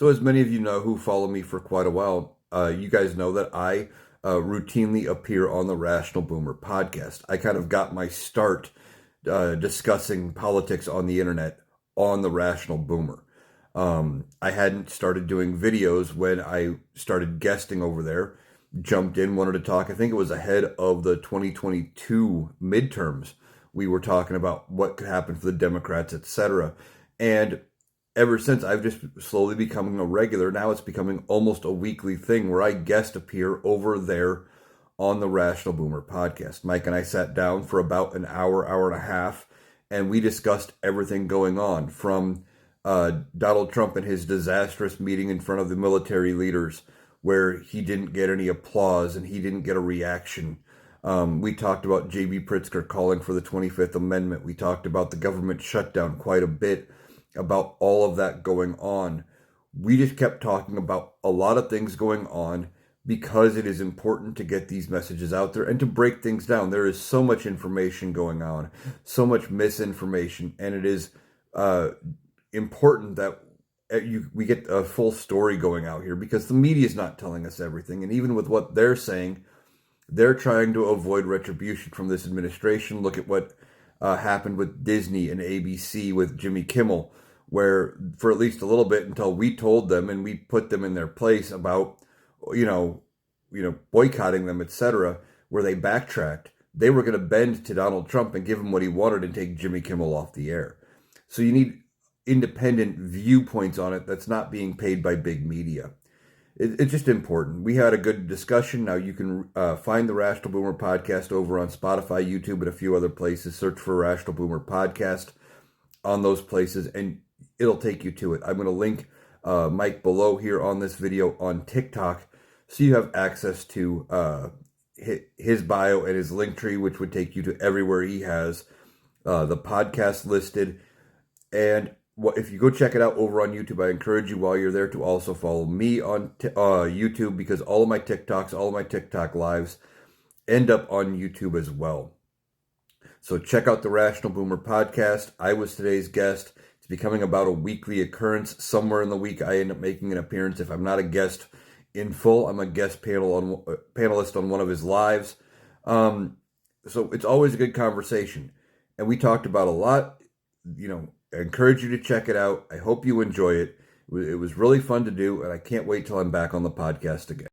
So, as many of you know who follow me for quite a while, you guys know that I routinely appear on the Rational Boomer podcast. I kind of got my start discussing politics on the internet on the Rational Boomer. I hadn't started doing videos when I started guesting over there, jumped in, wanted to talk. I think it was ahead of the 2022 midterms. We were talking about what could happen for the Democrats, etc. And ever since, I've just slowly becoming a regular. Now it's becoming almost a weekly thing where I guest appear over there on the Rational Boomer podcast. Mike and I sat down for about an hour, hour and a half, and we discussed everything going on from Donald Trump and his disastrous meeting in front of the military leaders where he didn't get any applause and he didn't get a reaction. We talked about J.B. Pritzker calling for the 25th Amendment. We talked about the government shutdown quite a bit, about all of that going on. We just kept talking about a lot of things going on because it is important to get these messages out there and to break things down. There is so much information going on, so much misinformation, and it is important that we get a full story going out here because the media is not telling us everything. And even with what they're saying, they're trying to avoid retribution from this administration. Look at what happened with Disney and ABC with Jimmy Kimmel, where for at least a little bit until we told them and we put them in their place about, boycotting them, etc., where they backtracked. They were going to bend to Donald Trump and give him what he wanted and take Jimmy Kimmel off the air. So you need independent viewpoints on it that's not being paid by big media. It's just important. We had a good discussion. Now you can find the Rational Boomer podcast over on Spotify, YouTube, and a few other places. Search for Rational Boomer podcast on those places, and it'll take you to it. I'm going to link Mike below here on this video on TikTok, so you have access to his bio and his link tree, which would take you to everywhere he has the podcast listed. And if you go check it out over on YouTube, I encourage you while you're there to also follow me on YouTube, because all of my TikToks, all of my TikTok lives end up on YouTube as well. So check out the Rational Boomer podcast. I was today's guest. It's becoming about a weekly occurrence. Somewhere in the week, I end up making an appearance. If I'm not a guest in full, I'm a guest panelist on one of his lives. So it's always a good conversation. And we talked about a lot. I encourage you to check it out. I hope you enjoy it. It was really fun to do, and I can't wait till I'm back on the podcast again.